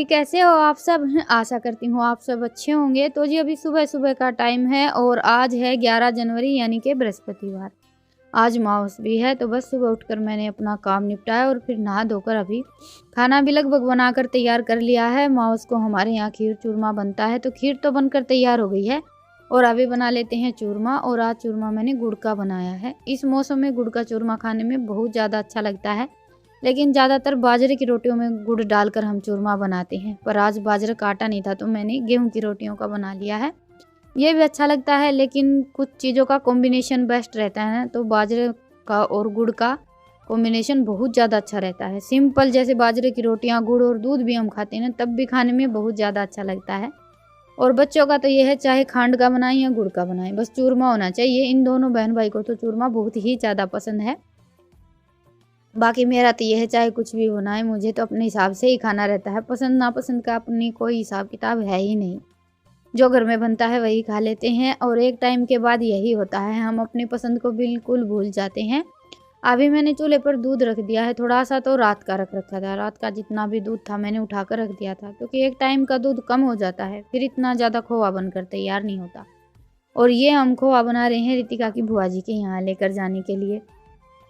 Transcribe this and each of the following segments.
जी, कैसे हो आप सब? आशा करती हूँ आप सब अच्छे होंगे। तो जी अभी सुबह-सुबह का टाइम है और आज है 11 जनवरी यानी कि बृहस्पतिवार। आज अमावस भी है, तो बस सुबह उठकर मैंने अपना काम निपटाया और फिर नहा धोकर अभी खाना भी लगभग बनाकर तैयार कर लिया है। अमावस को हमारे यहाँ खीर चूरमा बनता है, तो खीर तो बनकर तैयार हो गई है और अभी बना लेते हैं चूरमा। और आज चूरमा मैंने गुड़ का बनाया है। इस मौसम में गुड़ का चूरमा खाने में बहुत ज़्यादा अच्छा लगता है, लेकिन ज़्यादातर बाजरे की रोटियों में गुड़ डालकर हम चूरमा बनाते हैं। पर आज बाजरे का आटा नहीं था, तो मैंने गेहूं की रोटियों का बना लिया है। ये भी अच्छा लगता है, लेकिन कुछ चीज़ों का कॉम्बिनेशन बेस्ट रहता है ना, तो बाजरे का और गुड़ का कॉम्बिनेशन बहुत ज़्यादा अच्छा रहता है। सिंपल जैसे बाजरे की रोटियां गुड़ और दूध भी हम खाते हैं ना, तब भी खाने में बहुत ज़्यादा अच्छा लगता है। और बच्चों का तो ये है, चाहे खांड का बनाएं या गुड़ का बनाएं, बस चूरमा होना चाहिए। इन दोनों बहन भाई को तो चूरमा बहुत ही ज़्यादा पसंद है। बाकी मेरा तो ये है, चाहे कुछ भी बनाए, मुझे तो अपने हिसाब से ही खाना रहता है। पसंद नापसंद का अपनी कोई हिसाब किताब है ही नहीं। जो घर में बनता है वही खा लेते हैं और एक टाइम के बाद यही होता है, हम अपनी पसंद को बिल्कुल भूल जाते हैं। अभी मैंने चूल्हे पर दूध रख दिया है थोड़ा सा, तो रात का रख रखा था। रात का जितना भी दूध था मैंने उठाकर रख दिया था, क्योंकि एक टाइम का दूध कम हो जाता है, फिर इतना ज़्यादा खोआ बनकर तैयार नहीं होता। और ये हम खोआ बना रहे हैं रितिका की बुआ जी के यहाँ लेकर जाने के लिए।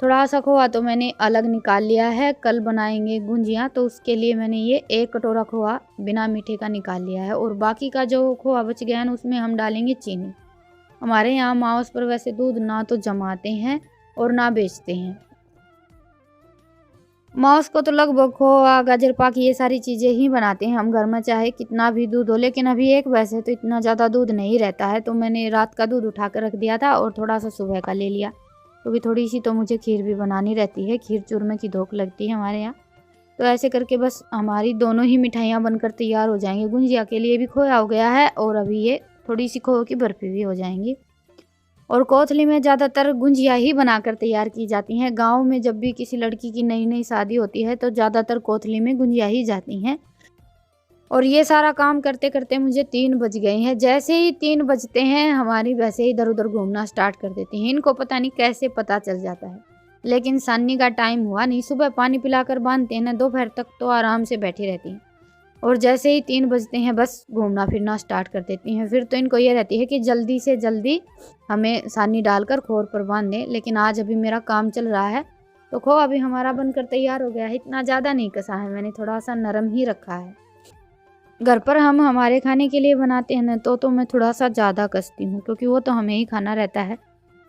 थोड़ा सा खोआ तो मैंने अलग निकाल लिया है, कल बनाएंगे गुंजियाँ, तो उसके लिए मैंने ये 1 कटोरा खोआ बिना मीठे का निकाल लिया है। और बाकी का जो खोआ बच गया है ना, उसमें हम डालेंगे चीनी। हमारे यहाँ अमावस पर वैसे दूध ना तो जमाते हैं और ना बेचते हैं। अमावस को तो लगभग खोआ गाजर पाक ये सारी चीज़ें ही बनाते हैं हम घर में, चाहे कितना भी दूध हो। लेकिन अभी एक वैसे तो इतना ज़्यादा दूध नहीं रहता है, तो मैंने रात का दूध उठा कर रख दिया था और थोड़ा सा सुबह का ले लिया, क्योंकि थोड़ी सी तो मुझे खीर भी बनानी रहती है। खीर चूरमे की धोख लगती है हमारे यहाँ। तो ऐसे करके बस हमारी दोनों ही मिठाइयाँ बनकर तैयार हो जाएंगी। गुंजिया के लिए भी खोया हो गया है और अभी ये थोड़ी सी खोए की बर्फी भी हो जाएंगी। और कोथली में ज़्यादातर गुंजिया ही बनाकर तैयार की जाती हैं। गाँव में जब भी किसी लड़की की नई नई शादी होती है, तो ज़्यादातर कोथली में गुंजिया ही जाती हैं। और ये सारा काम करते करते मुझे 3 बज गए हैं। जैसे ही 3 बजते हैं, हमारी वैसे ही इधर उधर घूमना स्टार्ट कर देती हैं। इनको पता नहीं कैसे पता चल जाता है, लेकिन सान्नी का टाइम हुआ नहीं। सुबह पानी पिलाकर बांधते हैं ना, दोपहर तक तो आराम से बैठी रहती हैं, और जैसे ही 3 बजते हैं बस घूमना फिरना स्टार्ट कर देती हैं। फिर तो इनको ये रहती है कि जल्दी से जल्दी हमें सानी डालकर खोर पर बांध दें। लेकिन आज अभी मेरा काम चल रहा है, तो खोआ अभी हमारा बनकर तैयार हो गया है। इतना ज़्यादा नहीं कसा है मैंने, थोड़ा सा नरम ही रखा है। घर पर हम हमारे खाने के लिए बनाते हैं ना, तो मैं थोड़ा सा ज़्यादा कसती हूँ, क्योंकि वो तो हमें ही खाना रहता है।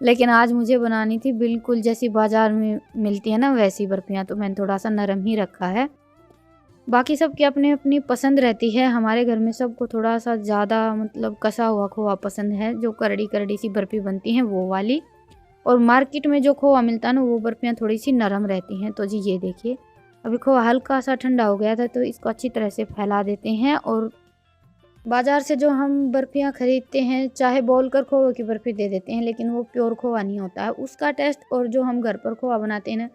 लेकिन आज मुझे बनानी थी बिल्कुल जैसी बाज़ार में मिलती है ना, वैसी बर्फ़ियाँ, तो मैंने थोड़ा सा नरम ही रखा है। बाकी सबकी अपनी अपनी पसंद रहती है। हमारे घर में सबको थोड़ा सा ज़्यादा मतलब कसा हुआ खोआ पसंद है, जो करड़ी करड़ी सी बर्फ़ी बनती हैं वो वाली। और मार्केट में जो खोआ मिलता है ना, वो बर्फ़ियाँ थोड़ी सी नरम रहती हैं। तो जी ये देखिए, अभी खोआ हल्का सा ठंडा हो गया था, तो इसको अच्छी तरह से फैला देते हैं। और बाज़ार से जो हम बर्फ़ियाँ ख़रीदते हैं, चाहे बोल कर खोए की बर्फ़ी दे देते हैं, लेकिन वो प्योर खोआ नहीं होता है। उसका टेस्ट और जो हम घर पर खोआ बनाते हैं ना,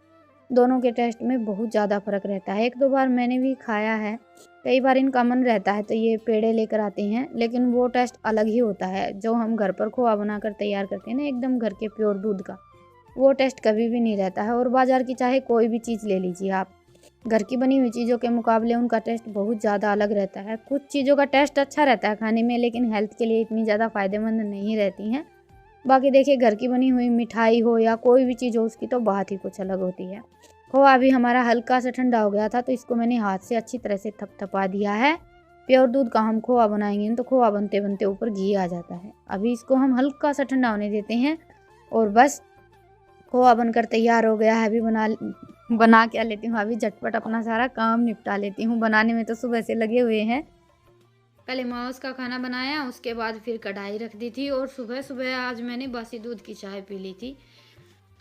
दोनों के टेस्ट में बहुत ज़्यादा फ़र्क रहता है। 1-2 बार मैंने भी खाया है। कई बार इनका मन रहता है तो ये पेड़े लेकर आते हैं, लेकिन वो टेस्ट अलग ही होता है। जो हम घर पर खोआ बनाकर तैयार करते हैं ना, एकदम घर के प्योर दूध का, वो टेस्ट कभी भी नहीं रहता है। और बाज़ार की चाहे कोई भी चीज़ ले लीजिए आप, घर की बनी हुई चीज़ों के मुकाबले उनका टेस्ट बहुत ज़्यादा अलग रहता है। कुछ चीज़ों का टेस्ट अच्छा रहता है खाने में, लेकिन हेल्थ के लिए इतनी ज़्यादा फ़ायदेमंद नहीं रहती हैं। बाकी देखिए, घर की बनी हुई मिठाई हो या कोई भी चीज़ हो, उसकी तो बात ही कुछ अलग होती है। खोआ अभी हमारा हल्का सा ठंडा हो गया था, तो इसको मैंने हाथ से अच्छी तरह से थपथपा दिया है। प्योर दूध का हम खोआ बनाएंगे तो खोआ बनते बनते ऊपर घी आ जाता है। अभी इसको हम हल्का सा ठंडा होने देते हैं और बस खोआ बनकर तैयार हो गया है। अभी बना क्या लेती हूँ, अभी झटपट अपना सारा काम निपटा लेती हूँ। बनाने में तो सुबह से लगे हुए हैं। पहले माउस का खाना बनाया, उसके बाद फिर कढ़ाई रख दी थी, और सुबह सुबह आज मैंने बासी दूध की चाय पी ली थी।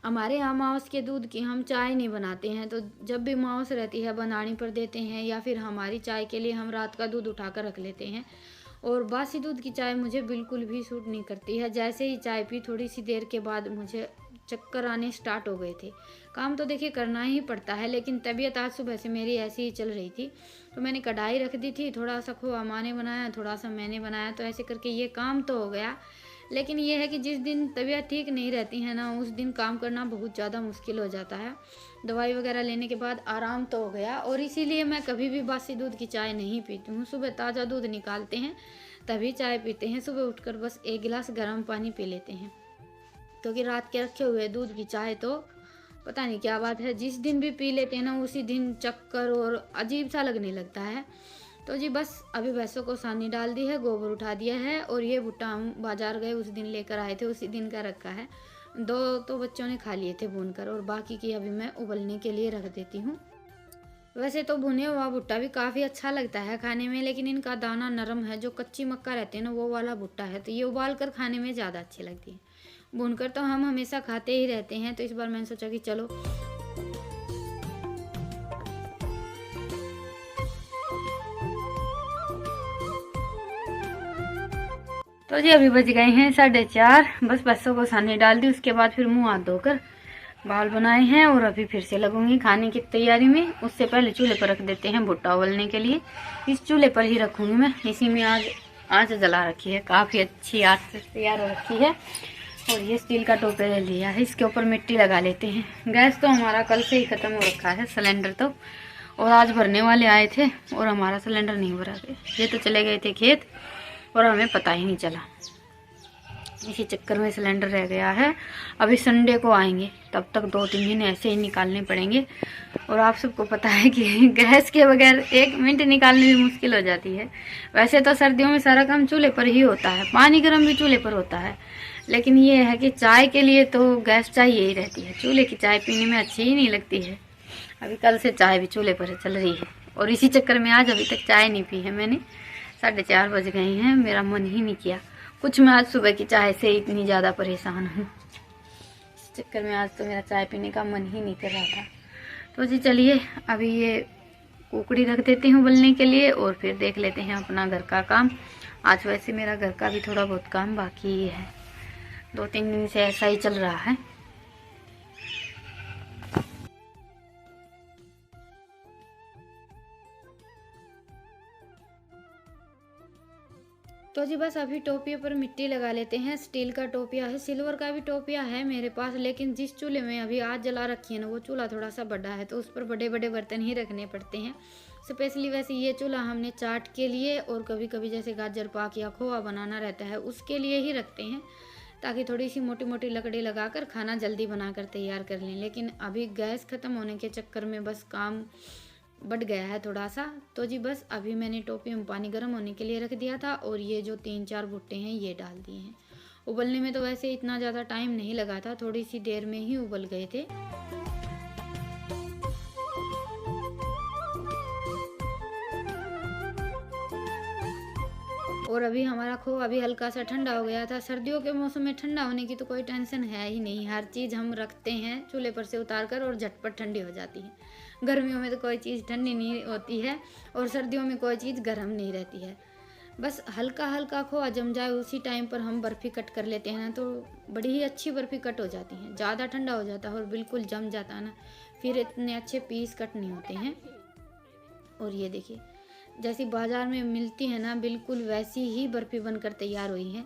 हमारे यहाँ माउस के दूध की हम चाय नहीं बनाते हैं, तो जब भी माउस रहती है बनाने पर देते हैं, या फिर हमारी चाय के लिए हम रात का दूध उठा कर रख लेते हैं। और बासी दूध की चाय मुझे बिल्कुल भी सूट नहीं करती है। जैसे ही चाय पी, थोड़ी सी देर के बाद मुझे चक्कर आने स्टार्ट हो गए थे। काम तो देखिए करना ही पड़ता है, लेकिन तबीयत आज सुबह से मेरी ऐसी ही चल रही थी। तो मैंने कढ़ाई रख दी थी, थोड़ा सा खोआ माँ ने बनाया, थोड़ा सा मैंने बनाया, तो ऐसे करके ये काम तो हो गया। लेकिन ये है कि जिस दिन तबीयत ठीक नहीं रहती है ना, उस दिन काम करना बहुत ज़्यादा मुश्किल हो जाता है। दवाई वगैरह लेने के बाद आराम तो हो गया, और इसीलिए मैं कभी भी बासी दूध की चाय नहीं पीती हूँ। सुबह ताज़ा दूध निकालते हैं तभी चाय पीते हैं। सुबह उठकर बस 1 गिलास गर्म पानी पी लेते हैं, क्योंकि रात के रखे हुए दूध की चाय तो पता नहीं क्या बात है, जिस दिन भी पी लेते हैं ना उसी दिन चक्कर और अजीब सा लगने लगता है। तो जी बस अभी भैंसों को सानी डाल दी है, गोबर उठा दिया है, और ये भुट्टा हम बाजार गए उस दिन लेकर आए थे, उसी दिन का रखा है। 2 तो बच्चों ने खा लिए थे भूनकर, और बाकी की अभी मैं उबलने के लिए रख देती हूँ। वैसे तो भुने हुआ भुट्टा भी काफ़ी अच्छा लगता है खाने में, लेकिन इनका दाना नरम है। जो कच्ची मक्का रहती है ना, वो वाला भुट्टा है, तो ये उबाल कर खाने में ज़्यादा अच्छी लगती है। भूनकर तो हम हमेशा खाते ही रहते हैं, तो इस बार मैंने सोचा कि चलो। तो जी अभी बज गए हैं 4:30। बस बच्चों को सानी डाल दी, उसके बाद फिर मुंह हाथ धोकर बाल बनाए हैं, और अभी फिर से लगूंगी खाने की तैयारी में। उससे पहले चूल्हे पर रख देते हैं भुट्टा उबलने के लिए। इस चूल्हे पर ही रखूंगी मैं, इसी में आज आँच जला रखी है, काफ़ी अच्छी आँच से तैयार हो रखी है। और ये स्टील का टोपे ले लिया है, इसके ऊपर मिट्टी लगा लेते हैं। गैस तो हमारा कल से ही ख़त्म हो रखा है, सिलेंडर तो, और आज भरने वाले आए थे और हमारा सिलेंडर नहीं भरा गया। ये तो चले गए थे खेत और हमें पता ही नहीं चला, इसी चक्कर में सिलेंडर रह गया है। अभी संडे को आएंगे, तब तक 2-3 दिन ऐसे ही निकालने पड़ेंगे। और आप सबको पता है कि गैस के बगैर 1 मिनट निकालने भी मुश्किल हो जाती है। वैसे तो सर्दियों में सारा काम चूल्हे पर ही होता है, पानी गर्म भी चूल्हे पर होता है, लेकिन ये है कि चाय के लिए तो गैस चाहिए ही रहती है। चूल्हे की चाय पीने में अच्छी ही नहीं लगती है। अभी कल से चाय भी चूल्हे पर चल रही है, और इसी चक्कर में आज अभी तक चाय नहीं पी है मैंने। 4:30 बज गए हैं, मेरा मन ही नहीं किया कुछ। मैं आज सुबह की चाय से इतनी ज़्यादा परेशान हूँ, इस चक्कर में आज तो मेरा चाय पीने का मन ही नहीं कर रहा था। तो जी चलिए अभी ये कुकड़ी रख देती हूँ उबलने के लिए, और फिर देख लेते हैं अपना घर का काम। आज वैसे मेरा घर का भी थोड़ा बहुत काम बाकी ही है, 2-3 दिन से ऐसा ही चल रहा है। तो जी बस अभी टोपियों पर मिट्टी लगा लेते हैं। स्टील का टोपिया है, सिल्वर का भी टोपिया है मेरे पास, लेकिन जिस चूल्हे में अभी आज जला रखी है ना, वो चूल्हा थोड़ा सा बड़ा है, तो उस पर बड़े बड़े बर्तन ही रखने पड़ते हैं स्पेशली। वैसे ये चूल्हा हमने चाट के लिए और कभी कभी जैसे गाजर पाक या खोआ बनाना रहता है उसके लिए ही रखते हैं, ताकि थोड़ी सी मोटी मोटी लकड़ी लगाकर खाना जल्दी बनाकर तैयार कर लें। लेकिन अभी गैस ख़त्म होने के चक्कर में बस काम बढ़ गया है थोड़ा सा। तो जी बस अभी मैंने टोपी में पानी गर्म होने के लिए रख दिया था, और ये जो 3-4 भुट्टे हैं ये डाल दिए हैं। उबलने में तो वैसे इतना ज़्यादा टाइम नहीं लगा था, थोड़ी सी देर में ही उबल गए थे। और अभी हमारा खोआ भी हल्का सा ठंडा हो गया था। सर्दियों के मौसम में ठंडा होने की तो कोई टेंशन है ही नहीं, हर चीज़ हम रखते हैं चूल्हे पर से उतार कर और झटपट ठंडी हो जाती है। गर्मियों में तो कोई चीज़ ठंडी नहीं होती है, और सर्दियों में कोई चीज़ गर्म नहीं रहती है। बस हल्का हल्का खोआ जम जाए उसी टाइम पर हम बर्फ़ी कट कर लेते हैं ना, तो बड़ी ही अच्छी बर्फ़ी कट हो जाती है। ज़्यादा ठंडा हो जाता है और बिल्कुल जम जाता है ना, फिर इतने अच्छे पीस कट नहीं होते हैं। और ये देखिए जैसी बाजार में मिलती है ना, बिल्कुल वैसी ही बर्फ़ी बनकर तैयार हुई है।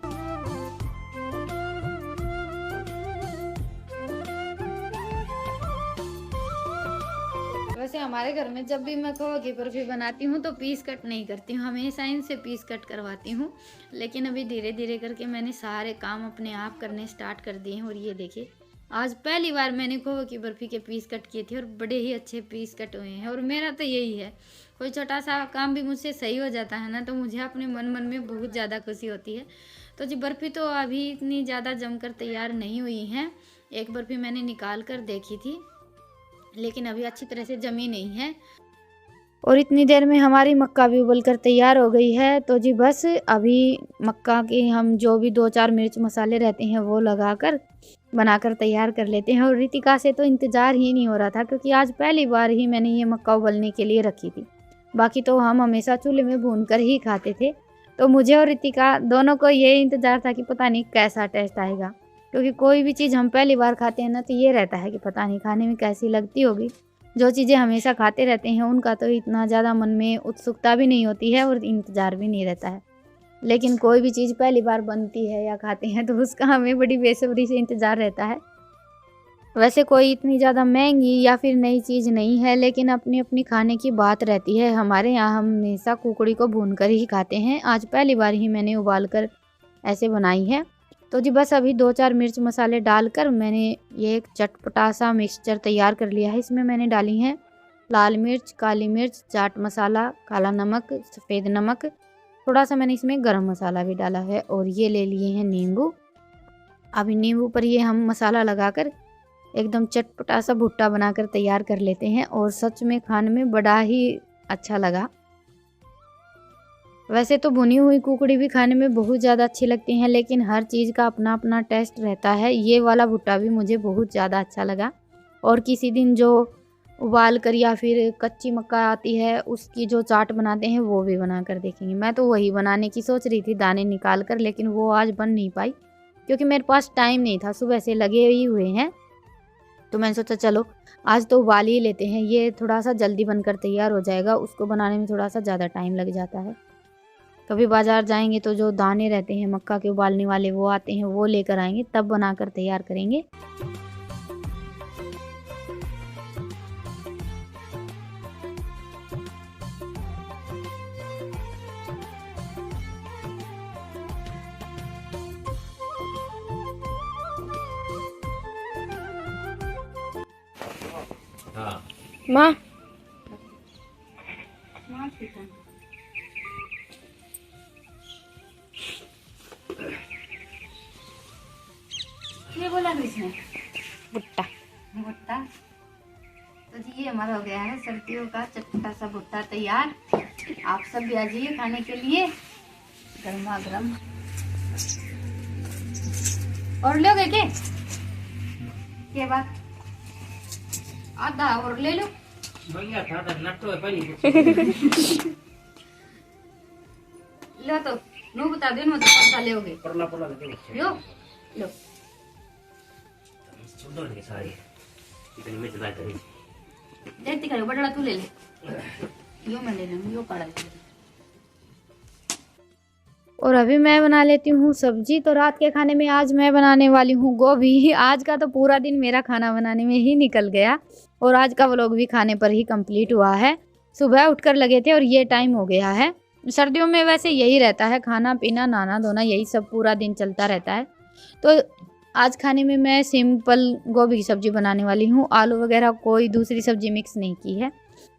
वैसे हमारे घर में जब भी मैं खोआ की बर्फ़ी बनाती हूँ तो पीस कट नहीं करती हूँ, हमेशा इनसे पीस कट करवाती हूँ। लेकिन अभी धीरे धीरे करके मैंने सारे काम अपने आप करने स्टार्ट कर दिए हैं। और ये देखिए आज पहली बार मैंने खोआ की बर्फ़ी के पीस कट किए थे, और बड़े ही अच्छे पीस कट हुए हैं। और मेरा तो यही है, कोई छोटा सा काम भी मुझसे सही हो जाता है ना, तो मुझे अपने मन में बहुत ज़्यादा खुशी होती है। तो जी बर्फ़ी तो अभी इतनी ज़्यादा जमकर तैयार नहीं हुई हैं। एक बर्फ़ी मैंने निकाल कर देखी थी, लेकिन अभी अच्छी तरह से जमी नहीं है। और इतनी देर में हमारी मक्का भी उबल कर तैयार हो गई है। तो जी बस अभी मक्का के हम जो भी 2-4 मिर्च मसाले रहते हैं वो लगाकर बनाकर तैयार कर लेते हैं। और रितिका से तो इंतज़ार ही नहीं हो रहा था, क्योंकि आज पहली बार ही मैंने ये मक्का उबलने के लिए रखी थी। बाकी तो हम हमेशा चूल्हे में भून कर ही खाते थे। तो मुझे और रितिका दोनों को ये इंतज़ार था कि पता नहीं कैसा टेस्ट आएगा, क्योंकि कोई भी चीज़ हम पहली बार खाते हैं ना, तो ये रहता है कि पता नहीं खाने में कैसी लगती होगी। जो चीज़ें हमेशा खाते रहते हैं उनका तो इतना ज़्यादा मन में उत्सुकता भी नहीं होती है और इंतज़ार भी नहीं रहता है। लेकिन कोई भी चीज़ पहली बार बनती है या खाते हैं तो उसका हमें बड़ी बेसब्री से इंतज़ार रहता है। वैसे कोई इतनी ज़्यादा महंगी या फिर नई चीज़ नहीं है, लेकिन अपनी अपनी खाने की बात रहती है। हमारे यहाँ हम हमेशा कुकड़ी को भून कर ही खाते हैं। आज पहली बार ही मैंने उबाल कर ऐसे बनाई है। तो जी बस अभी 2-4 मिर्च मसाले डालकर मैंने ये एक चटपटा सा मिक्सचर तैयार कर लिया है। इसमें मैंने डाली हैं लाल मिर्च, काली मिर्च, चाट मसाला, काला नमक, सफ़ेद नमक, थोड़ा सा मैंने इसमें गरम मसाला भी डाला है और ये ले लिए हैं नींबू। अभी नींबू पर ये हम मसाला लगाकर एकदम चटपटा सा भुट्टा बनाकर तैयार कर लेते हैं और सच में खाने में बड़ा ही अच्छा लगा। वैसे तो भुनी हुई कुकड़ी भी खाने में बहुत ज़्यादा अच्छी लगती हैं, लेकिन हर चीज़ का अपना अपना टेस्ट रहता है। ये वाला भुट्टा भी मुझे बहुत ज़्यादा अच्छा लगा। और किसी दिन जो उबाल कर या फिर कच्ची मक्का आती है उसकी जो चाट बनाते हैं वो भी बना कर देखेंगे। मैं तो वही बनाने की सोच रही थी दाने निकाल कर, लेकिन वो आज बन नहीं पाई क्योंकि मेरे पास टाइम नहीं था। सुबह से लगे ही हुए हैं तो मैंने सोचा चलो आज तो उबाल ही लेते हैं, ये थोड़ा सा जल्दी बनकर तैयार हो जाएगा। उसको बनाने में थोड़ा सा ज़्यादा टाइम लग जाता है। कभी बाज़ार जाएंगे तो जो दाने रहते हैं मक्का के उबालने वाले वो आते हैं, वो लेकर आएंगे तब बनाकर तैयार करेंगे। माँ ये बोला किसने? भुट्टा भुट्टा। तो जी ये हमारा हो गया है सर्दियों का चटपटा सा भुट्टा तैयार। आप सब भी आ जाइए खाने के लिए, गर्मा गर्म। और लोगे के बात आधा और ले लो। लो तो नो बता दो, तो आधा लोगे। लो लो देखती करो बड़ा तू ले ले, यो मैं ले लूँ, यो काढ़ा। और अभी मैं बना लेती हूँ सब्जी। तो रात के खाने में आज मैं बनाने वाली हूँ गोभी। आज का तो पूरा दिन मेरा खाना बनाने में ही निकल गया और आज का व्लॉग भी खाने पर ही कंप्लीट हुआ है। सुबह उठकर लगे थे और ये टाइम हो गया है। सर्दियों में वैसे यही रहता है, खाना पीना नहाना धोना यही सब पूरा दिन चलता रहता है। तो आज खाने में मैं सिंपल गोभी की सब्ज़ी बनाने वाली हूँ। आलू वगैरह कोई दूसरी सब्ज़ी मिक्स नहीं की है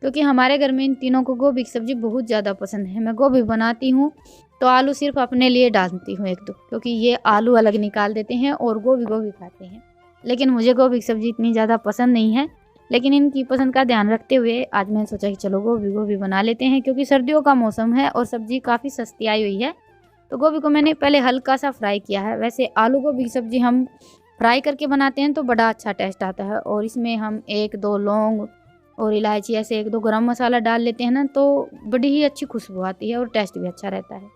क्योंकि हमारे घर में इन तीनों को गोभी की सब्ज़ी बहुत ज़्यादा पसंद है। मैं गोभी बनाती हूँ तो आलू सिर्फ अपने लिए डालती हूँ 1-2, क्योंकि ये आलू अलग निकाल देते हैं और गोभी गोभी खाते हैं। लेकिन मुझे गोभी की सब्ज़ी इतनी ज़्यादा पसंद नहीं है, लेकिन इनकी पसंद का ध्यान रखते हुए आज मैंने सोचा कि चलो गोभी गोभी बना लेते हैं क्योंकि सर्दियों का मौसम है और सब्ज़ी काफ़ी सस्ती आई हुई है। तो गोभी को मैंने पहले हल्का सा फ्राई किया है। वैसे आलू गोभी की सब्ज़ी हम फ्राई करके बनाते हैं तो बड़ा अच्छा टेस्ट आता है और इसमें हम 1-2 लौंग और इलायची ऐसे 1-2 गरम मसाला डाल लेते हैं ना, तो बड़ी ही अच्छी खुशबू आती है और टेस्ट भी अच्छा रहता है।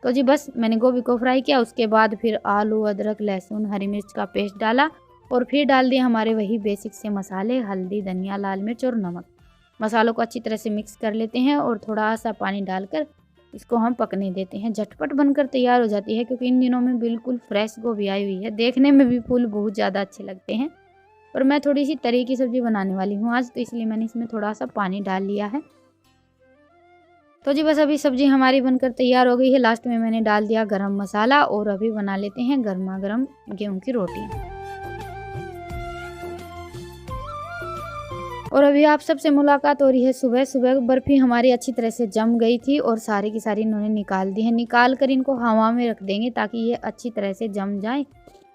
तो जी बस मैंने गोभी को फ्राई किया, उसके बाद फिर आलू, अदरक, लहसुन, हरी मिर्च का पेस्ट डाला और फिर डाल दिए हमारे वही बेसिक से मसाले, हल्दी, धनिया, लाल मिर्च और नमक। मसालों को अच्छी तरह से मिक्स कर लेते हैं और थोड़ा सा पानी डालकर इसको हम पकने देते हैं। झटपट बनकर तैयार हो जाती है क्योंकि इन दिनों में बिल्कुल फ्रेश गोभी आई हुई है। देखने में भी फूल बहुत ज़्यादा अच्छे लगते हैं। और मैं थोड़ी सी तरी की सब्ज़ी बनाने वाली हूँ आज, तो इसलिए मैंने इसमें थोड़ा सा पानी डाल लिया है। तो जी बस अभी सब्ज़ी हमारी बनकर तैयार हो गई है। लास्ट में मैंने डाल दिया गरम मसाला और अभी बना लेते हैं गर्मा गर्म गेहूँ की रोटी। और अभी आप सबसे मुलाकात हो रही है सुबह सुबह। बर्फ़ी हमारी अच्छी तरह से जम गई थी और सारी की सारी इन्होंने निकाल दी है। निकाल कर इनको हवा में रख देंगे ताकि ये अच्छी तरह से जम जाए।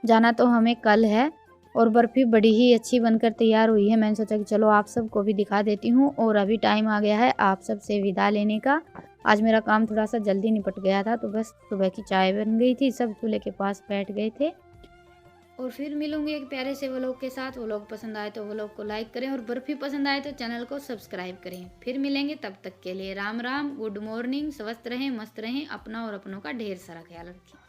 जाना तो हमें कल है और बर्फ़ी बड़ी ही अच्छी बनकर तैयार हुई है। मैंने सोचा कि चलो आप सबको भी दिखा देती हूँ। और अभी टाइम आ गया है आप सबसे विदा लेने का। आज मेरा काम थोड़ा सा जल्दी निपट गया था, तो बस सुबह की चाय बन गई थी, सब चूल्हे के पास बैठ गए थे। और फिर मिलूंगी एक प्यारे से व्लॉग के साथ। व्लॉग पसंद आए तो व्लॉग को लाइक करें और बर्फ़ी पसंद आए तो चैनल को सब्सक्राइब करें। फिर मिलेंगे, तब तक के लिए राम राम, गुड मॉर्निंग, स्वस्थ रहें, मस्त रहें, अपना और अपनों का ढेर सारा ख्याल रखें।